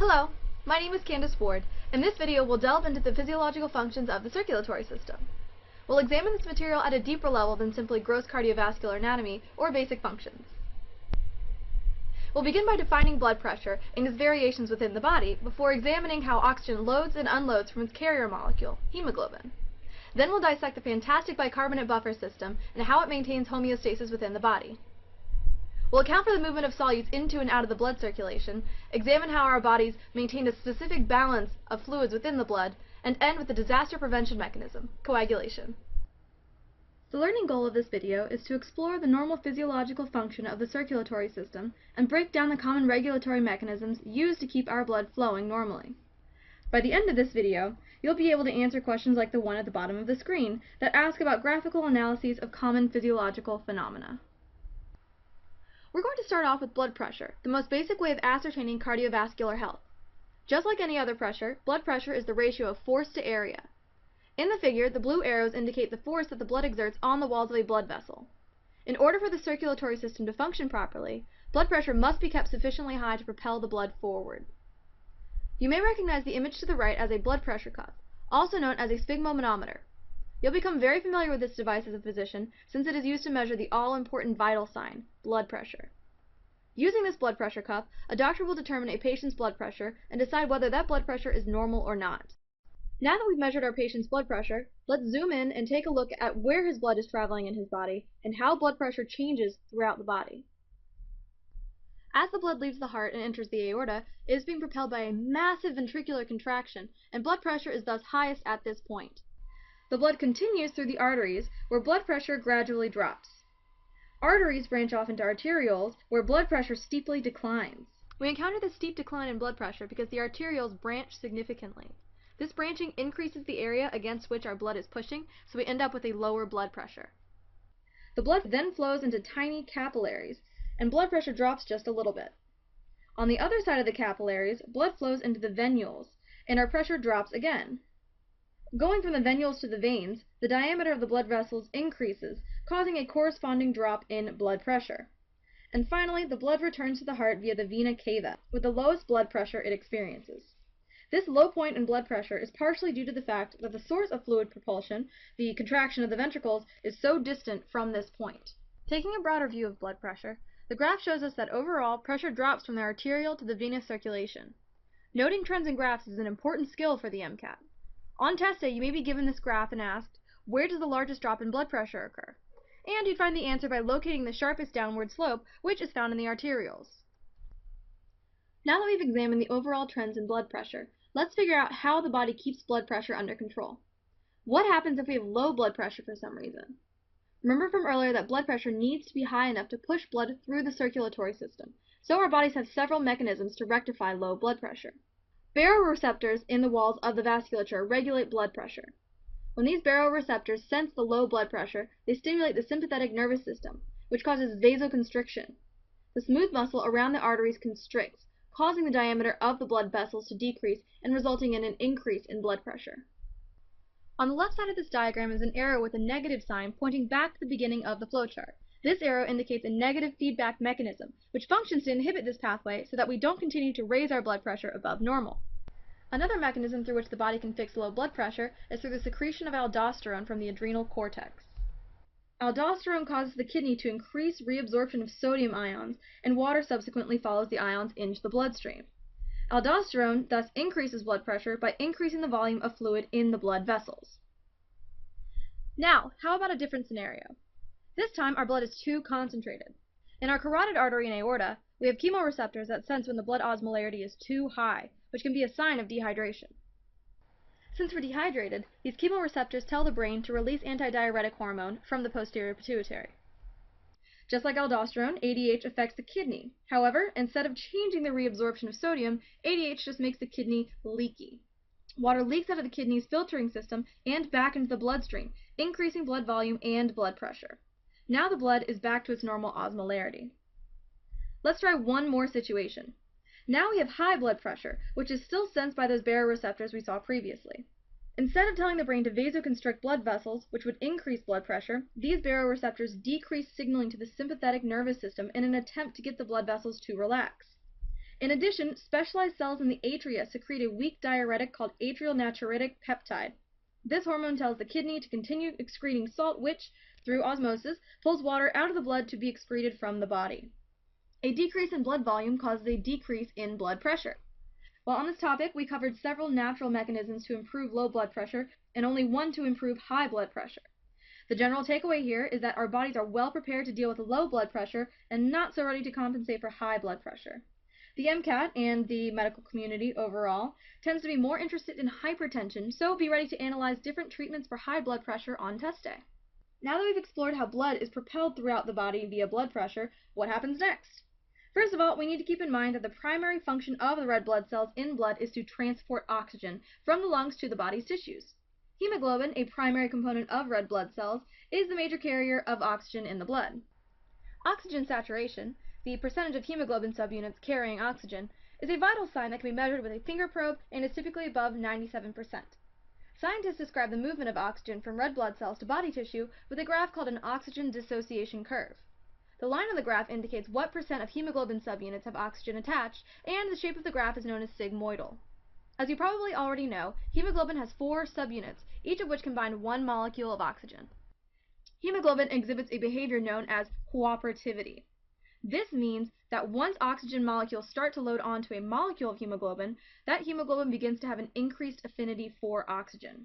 Hello, my name is Candace Ward, and this video will delve into the physiological functions of the circulatory system. We'll examine this material at a deeper level than simply gross cardiovascular anatomy or basic functions. We'll begin by defining blood pressure and its variations within the body before examining how oxygen loads and unloads from its carrier molecule, hemoglobin. Then we'll dissect the fantastic bicarbonate buffer system and how it maintains homeostasis within the body. We'll account for the movement of solutes into and out of the blood circulation, examine how our bodies maintain a specific balance of fluids within the blood, and end with the disaster prevention mechanism, coagulation. The learning goal of this video is to explore the normal physiological function of the circulatory system and break down the common regulatory mechanisms used to keep our blood flowing normally. By the end of this video, you'll be able to answer questions like the one at the bottom of the screen that ask about graphical analyses of common physiological phenomena. We're going to start off with blood pressure, the most basic way of ascertaining cardiovascular health. Just like any other pressure, blood pressure is the ratio of force to area. In the figure, the blue arrows indicate the force that the blood exerts on the walls of a blood vessel. In order for the circulatory system to function properly, blood pressure must be kept sufficiently high to propel the blood forward. You may recognize the image to the right as a blood pressure cuff, also known as a sphygmomanometer. You'll become very familiar with this device as a physician since it is used to measure the all-important vital sign, blood pressure. Using this blood pressure cuff, a doctor will determine a patient's blood pressure and decide whether that blood pressure is normal or not. Now that we've measured our patient's blood pressure, let's zoom in and take a look at where his blood is traveling in his body and how blood pressure changes throughout the body. As the blood leaves the heart and enters the aorta, it is being propelled by a massive ventricular contraction, and blood pressure is thus highest at this point. The blood continues through the arteries, where blood pressure gradually drops. Arteries branch off into arterioles, where blood pressure steeply declines. We encounter this steep decline in blood pressure because the arterioles branch significantly. This branching increases the area against which our blood is pushing, so we end up with a lower blood pressure. The blood then flows into tiny capillaries, and blood pressure drops just a little bit. On the other side of the capillaries, blood flows into the venules, and our pressure drops again. Going from the venules to the veins, the diameter of the blood vessels increases, causing a corresponding drop in blood pressure. And finally, the blood returns to the heart via the vena cava, with the lowest blood pressure it experiences. This low point in blood pressure is partially due to the fact that the source of fluid propulsion, the contraction of the ventricles, is so distant from this point. Taking a broader view of blood pressure, the graph shows us that overall pressure drops from the arterial to the venous circulation. Noting trends in graphs is an important skill for the MCAT. On test day, you may be given this graph and asked, where does the largest drop in blood pressure occur? And you'd find the answer by locating the sharpest downward slope, which is found in the arterioles. Now that we've examined the overall trends in blood pressure, let's figure out how the body keeps blood pressure under control. What happens if we have low blood pressure for some reason? Remember from earlier that blood pressure needs to be high enough to push blood through the circulatory system, so our bodies have several mechanisms to rectify low blood pressure. Baroreceptors in the walls of the vasculature regulate blood pressure. When these baroreceptors sense the low blood pressure, they stimulate the sympathetic nervous system, which causes vasoconstriction. The smooth muscle around the arteries constricts, causing the diameter of the blood vessels to decrease and resulting in an increase in blood pressure. On the left side of this diagram is an arrow with a negative sign pointing back to the beginning of the flowchart. This arrow indicates a negative feedback mechanism, which functions to inhibit this pathway so that we don't continue to raise our blood pressure above normal. Another mechanism through which the body can fix low blood pressure is through the secretion of aldosterone from the adrenal cortex. Aldosterone causes the kidney to increase reabsorption of sodium ions, and water subsequently follows the ions into the bloodstream. Aldosterone thus increases blood pressure by increasing the volume of fluid in the blood vessels. Now, how about a different scenario? This time, our blood is too concentrated. In our carotid artery and aorta, we have chemoreceptors that sense when the blood osmolarity is too high, which can be a sign of dehydration. Since we're dehydrated, these chemoreceptors tell the brain to release antidiuretic hormone from the posterior pituitary. Just like aldosterone, ADH affects the kidney. However, instead of changing the reabsorption of sodium, ADH just makes the kidney leaky. Water leaks out of the kidney's filtering system and back into the bloodstream, increasing blood volume and blood pressure. Now the blood is back to its normal osmolarity. Let's try one more situation. Now we have high blood pressure, which is still sensed by those baroreceptors we saw previously. Instead of telling the brain to vasoconstrict blood vessels, which would increase blood pressure, these baroreceptors decrease signaling to the sympathetic nervous system in an attempt to get the blood vessels to relax. In addition, specialized cells in the atria secrete a weak diuretic called atrial natriuretic peptide. This hormone tells the kidney to continue excreting salt, which, through osmosis, pulls water out of the blood to be excreted from the body. A decrease in blood volume causes a decrease in blood pressure. While on this topic, we covered several natural mechanisms to improve low blood pressure and only one to improve high blood pressure. The general takeaway here is that our bodies are well prepared to deal with low blood pressure and not so ready to compensate for high blood pressure. The MCAT and the medical community overall tends to be more interested in hypertension, so be ready to analyze different treatments for high blood pressure on test day. Now that we've explored how blood is propelled throughout the body via blood pressure, what happens next? First of all, we need to keep in mind that the primary function of the red blood cells in blood is to transport oxygen from the lungs to the body's tissues. Hemoglobin, a primary component of red blood cells, is the major carrier of oxygen in the blood. Oxygen saturation, the percentage of hemoglobin subunits carrying oxygen, is a vital sign that can be measured with a finger probe and is typically above 97%. Scientists describe the movement of oxygen from red blood cells to body tissue with a graph called an oxygen dissociation curve. The line on the graph indicates what percent of hemoglobin subunits have oxygen attached, and the shape of the graph is known as sigmoidal. As you probably already know, hemoglobin has 4 subunits, each of which combine 1 molecule of oxygen. Hemoglobin exhibits a behavior known as cooperativity. This means that once oxygen molecules start to load onto a molecule of hemoglobin, that hemoglobin begins to have an increased affinity for oxygen.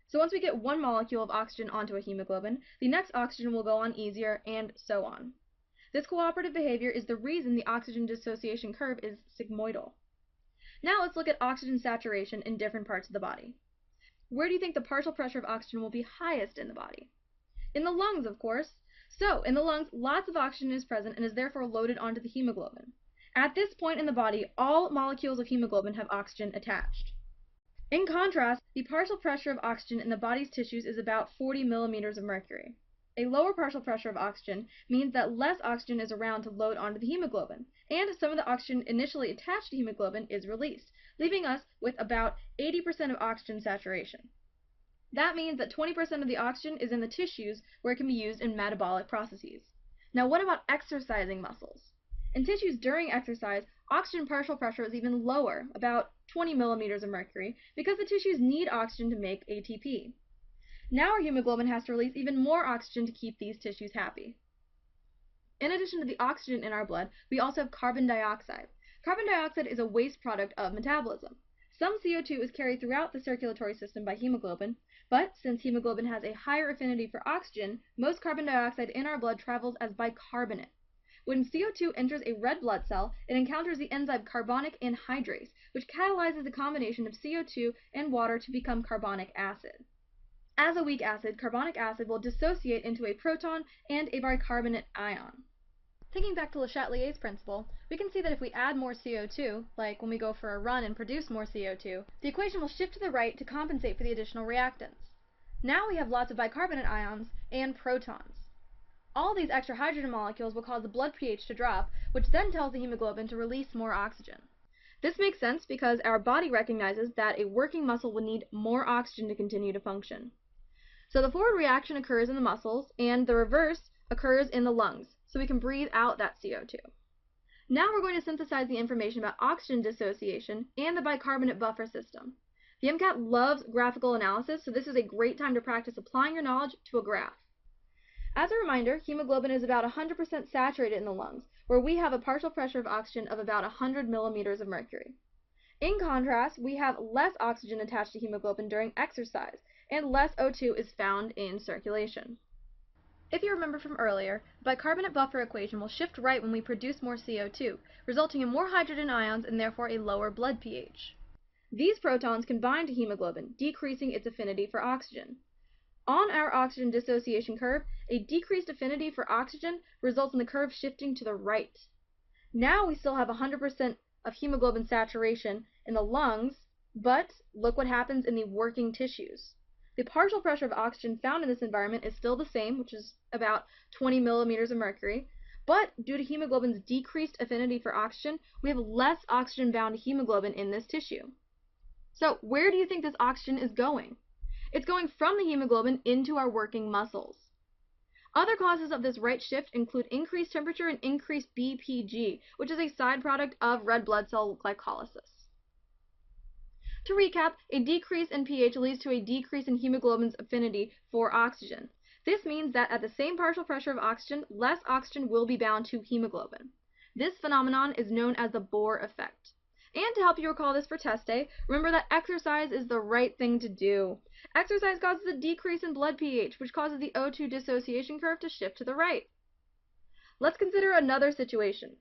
So once we get 1 molecule of oxygen onto a hemoglobin, the next oxygen will go on easier, and so on. This cooperative behavior is the reason the oxygen dissociation curve is sigmoidal. Now let's look at oxygen saturation in different parts of the body. Where do you think the partial pressure of oxygen will be highest in the body? In the lungs, of course. So, in the lungs, lots of oxygen is present and is therefore loaded onto the hemoglobin. At this point in the body, all molecules of hemoglobin have oxygen attached. In contrast, the partial pressure of oxygen in the body's tissues is about 40 millimeters of mercury. A lower partial pressure of oxygen means that less oxygen is around to load onto the hemoglobin, and some of the oxygen initially attached to hemoglobin is released, leaving us with about 80% of oxygen saturation. That means that 20% of the oxygen is in the tissues where it can be used in metabolic processes. Now what about exercising muscles? In tissues during exercise, oxygen partial pressure is even lower, about 20 millimeters of mercury, because the tissues need oxygen to make ATP. Now our hemoglobin has to release even more oxygen to keep these tissues happy. In addition to the oxygen in our blood, we also have carbon dioxide. Carbon dioxide is a waste product of metabolism. Some CO2 is carried throughout the circulatory system by hemoglobin, but since hemoglobin has a higher affinity for oxygen, most carbon dioxide in our blood travels as bicarbonate. When CO2 enters a red blood cell, it encounters the enzyme carbonic anhydrase, which catalyzes the combination of CO2 and water to become carbonic acid. As a weak acid, carbonic acid will dissociate into a proton and a bicarbonate ion. Thinking back to Le Chatelier's principle, we can see that if we add more CO2, like when we go for a run and produce more CO2, the equation will shift to the right to compensate for the additional reactants. Now we have lots of bicarbonate ions and protons. All these extra hydrogen molecules will cause the blood pH to drop, which then tells the hemoglobin to release more oxygen. This makes sense because our body recognizes that a working muscle will need more oxygen to continue to function. So the forward reaction occurs in the muscles, and the reverse occurs in the lungs, so we can breathe out that CO2. Now we're going to synthesize the information about oxygen dissociation and the bicarbonate buffer system. The MCAT loves graphical analysis, so this is a great time to practice applying your knowledge to a graph. As a reminder, hemoglobin is about 100% saturated in the lungs, where we have a partial pressure of oxygen of about 100 millimeters of mercury. In contrast, we have less oxygen attached to hemoglobin during exercise, and less O2 is found in circulation. If you remember from earlier, the bicarbonate buffer equation will shift right when we produce more CO2, resulting in more hydrogen ions and therefore a lower blood pH. These protons can bind to hemoglobin, decreasing its affinity for oxygen. On our oxygen dissociation curve, a decreased affinity for oxygen results in the curve shifting to the right. Now we still have 100% of hemoglobin saturation in the lungs, but look what happens in the working tissues. The partial pressure of oxygen found in this environment is still the same, which is about 20 millimeters of mercury, but due to hemoglobin's decreased affinity for oxygen, we have less oxygen-bound hemoglobin in this tissue. So where do you think this oxygen is going? It's going from the hemoglobin into our working muscles. Other causes of this right shift include increased temperature and increased BPG, which is a side product of red blood cell glycolysis. To recap, a decrease in pH leads to a decrease in hemoglobin's affinity for oxygen. This means that at the same partial pressure of oxygen, less oxygen will be bound to hemoglobin. This phenomenon is known as the Bohr effect. And to help you recall this for test day, remember that exercise is the right thing to do. Exercise causes a decrease in blood pH, which causes the O2 dissociation curve to shift to the right. Let's consider another situation.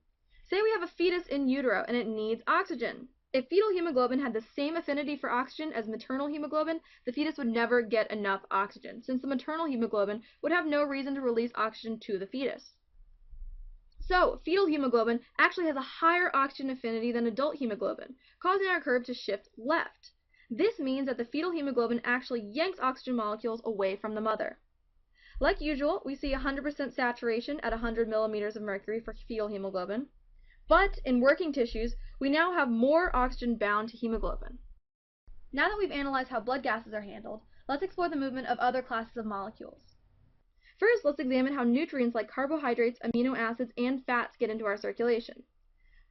Say we have a fetus in utero and it needs oxygen. If fetal hemoglobin had the same affinity for oxygen as maternal hemoglobin, the fetus would never get enough oxygen, since the maternal hemoglobin would have no reason to release oxygen to the fetus. So, fetal hemoglobin actually has a higher oxygen affinity than adult hemoglobin, causing our curve to shift left. This means that the fetal hemoglobin actually yanks oxygen molecules away from the mother. Like usual, we see 100% saturation at 100 millimeters of mercury for fetal hemoglobin. But in working tissues, we now have more oxygen bound to hemoglobin. Now that we've analyzed how blood gases are handled, let's explore the movement of other classes of molecules. First, let's examine how nutrients like carbohydrates, amino acids, and fats get into our circulation.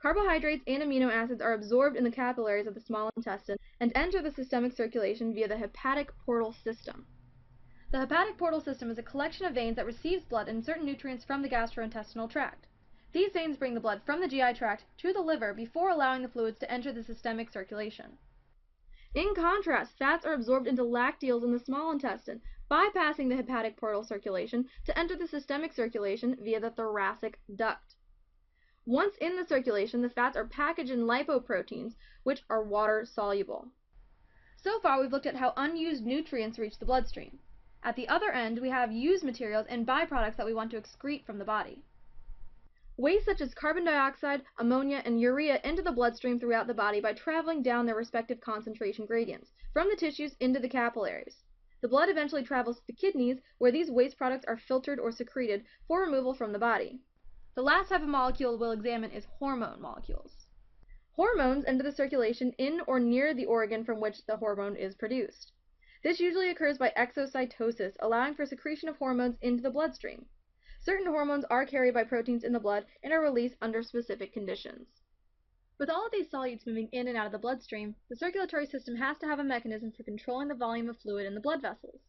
Carbohydrates and amino acids are absorbed in the capillaries of the small intestine and enter the systemic circulation via the hepatic portal system. The hepatic portal system is a collection of veins that receives blood and certain nutrients from the gastrointestinal tract. These veins bring the blood from the GI tract to the liver before allowing the fluids to enter the systemic circulation. In contrast, fats are absorbed into lacteals in the small intestine, bypassing the hepatic portal circulation to enter the systemic circulation via the thoracic duct. Once in the circulation, the fats are packaged in lipoproteins, which are water-soluble. So far, we've looked at how unused nutrients reach the bloodstream. At the other end, we have used materials and byproducts that we want to excrete from the body. Waste such as carbon dioxide, ammonia, and urea enter the bloodstream throughout the body by traveling down their respective concentration gradients, from the tissues into the capillaries. The blood eventually travels to the kidneys, where these waste products are filtered or secreted for removal from the body. The last type of molecule we'll examine is hormone molecules. Hormones enter the circulation in or near the organ from which the hormone is produced. This usually occurs by exocytosis, allowing for secretion of hormones into the bloodstream. Certain hormones are carried by proteins in the blood and are released under specific conditions. With all of these solutes moving in and out of the bloodstream, the circulatory system has to have a mechanism for controlling the volume of fluid in the blood vessels.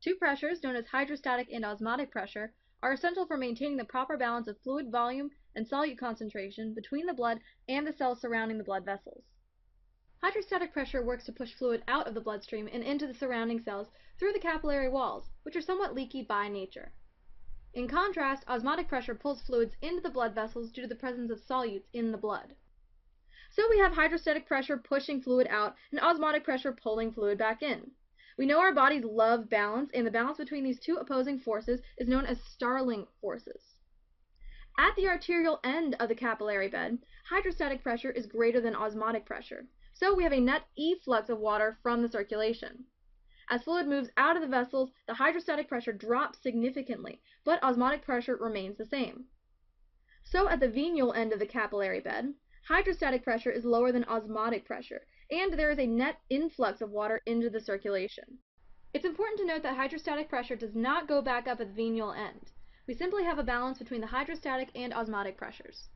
Two pressures, known as hydrostatic and osmotic pressure, are essential for maintaining the proper balance of fluid volume and solute concentration between the blood and the cells surrounding the blood vessels. Hydrostatic pressure works to push fluid out of the bloodstream and into the surrounding cells through the capillary walls, which are somewhat leaky by nature. In contrast, osmotic pressure pulls fluids into the blood vessels due to the presence of solutes in the blood. So we have hydrostatic pressure pushing fluid out and osmotic pressure pulling fluid back in. We know our bodies love balance, and the balance between these two opposing forces is known as Starling forces. At the arterial end of the capillary bed, hydrostatic pressure is greater than osmotic pressure, so we have a net efflux of water from the circulation. As fluid moves out of the vessels, the hydrostatic pressure drops significantly, but osmotic pressure remains the same. So at the venial end of the capillary bed, hydrostatic pressure is lower than osmotic pressure, and there is a net influx of water into the circulation. It's important to note that hydrostatic pressure does not go back up at the venial end. We simply have a balance between the hydrostatic and osmotic pressures.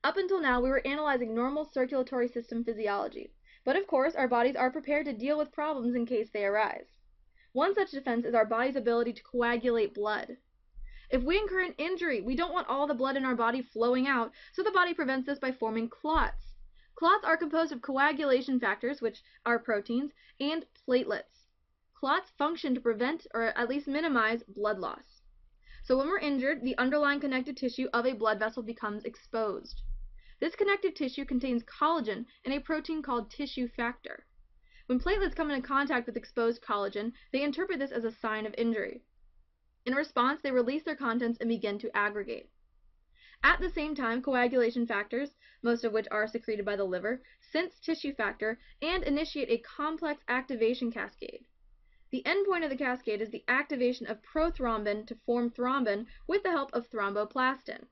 Up until now, we were analyzing normal circulatory system physiology, but of course our bodies are prepared to deal with problems in case they arise. One such defense is our body's ability to coagulate blood. If we incur an injury, we don't want all the blood in our body flowing out, so the body prevents this by forming clots. Clots are composed of coagulation factors, which are proteins, and platelets. Clots function to prevent, or at least minimize, blood loss. So when we're injured, the underlying connective tissue of a blood vessel becomes exposed. This connective tissue contains collagen and a protein called tissue factor. When platelets come into contact with exposed collagen, they interpret this as a sign of injury. In response, they release their contents and begin to aggregate. At the same time, coagulation factors, most of which are secreted by the liver, sense tissue factor and initiate a complex activation cascade. The endpoint of the cascade is the activation of prothrombin to form thrombin with the help of thromboplastin.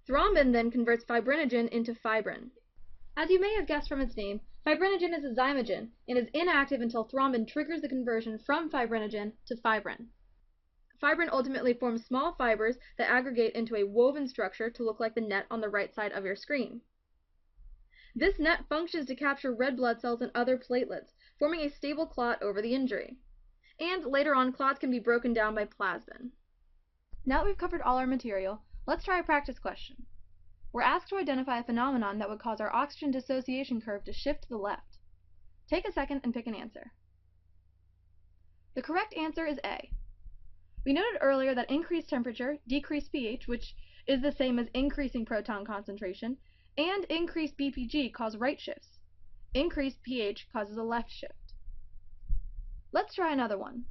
Thrombin then converts fibrinogen into fibrin. As you may have guessed from its name, fibrinogen is a zymogen and is inactive until thrombin triggers the conversion from fibrinogen to fibrin. fibrin ultimately forms small fibers that aggregate into a woven structure to look like the net on the right side of your screen. This net functions to capture red blood cells and other platelets, forming a stable clot over the injury. And later on, clots can be broken down by plasmin. Now that we've covered all our material, let's try a practice question. We're asked to identify a phenomenon that would cause our oxygen dissociation curve to shift to the left. Take a second and pick an answer. The correct answer is A. We noted earlier that increased temperature, decreased pH, which is the same as increasing proton concentration, and increased BPG cause right shifts. Increased pH causes a left shift. Let's try another one.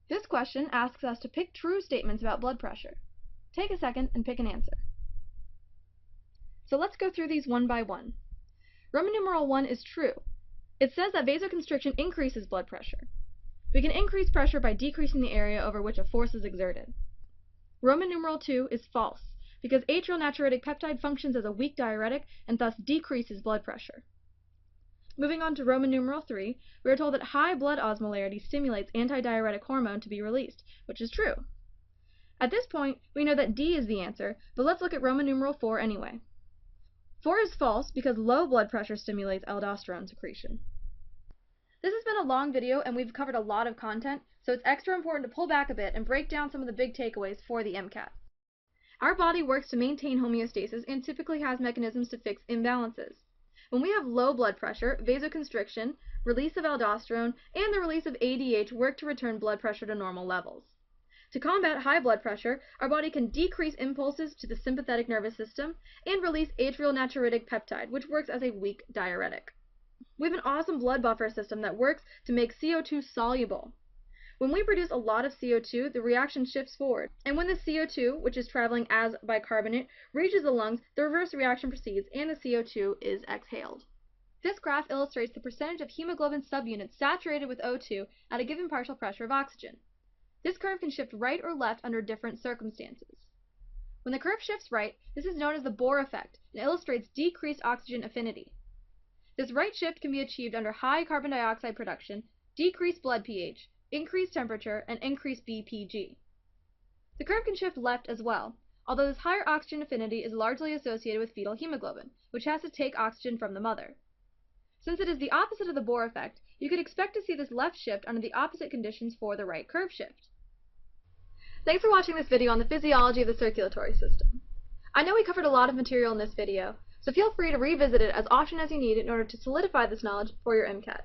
This question asks us to pick true statements about blood pressure. Take a second and pick an answer. So let's go through these one by one. Roman numeral 1 is true. It says that vasoconstriction increases blood pressure. We can increase pressure by decreasing the area over which a force is exerted. Roman numeral 2 is false, because atrial natriuretic peptide functions as a weak diuretic and thus decreases blood pressure. Moving on to Roman numeral 3, we are told that high blood osmolarity stimulates antidiuretic hormone to be released, which is true. At this point, we know that D is the answer, but let's look at Roman numeral 4 anyway. 4 is false because low blood pressure stimulates aldosterone secretion. This has been a long video and we've covered a lot of content, so it's extra important to pull back a bit and break down some of the big takeaways for the MCAT. Our body works to maintain homeostasis and typically has mechanisms to fix imbalances. When we have low blood pressure, vasoconstriction, release of aldosterone, and the release of ADH work to return blood pressure to normal levels. To combat high blood pressure, our body can decrease impulses to the sympathetic nervous system and release atrial natriuretic peptide, which works as a weak diuretic. We have an awesome blood buffer system that works to make CO2 soluble. When we produce a lot of CO2, the reaction shifts forward, and when the CO2, which is traveling as bicarbonate, reaches the lungs, the reverse reaction proceeds and the CO2 is exhaled. This graph illustrates the percentage of hemoglobin subunits saturated with O2 at a given partial pressure of oxygen. This curve can shift right or left under different circumstances. When the curve shifts right, this is known as the Bohr effect and illustrates decreased oxygen affinity. This right shift can be achieved under high carbon dioxide production, decreased blood pH, increased temperature, and increased BPG. The curve can shift left as well, although this higher oxygen affinity is largely associated with fetal hemoglobin, which has to take oxygen from the mother. Since it is the opposite of the Bohr effect, you could expect to see this left shift under the opposite conditions for the right curve shift. Thanks for watching this video on the physiology of the circulatory system. I know we covered a lot of material in this video, so feel free to revisit it as often as you need in order to solidify this knowledge for your MCAT.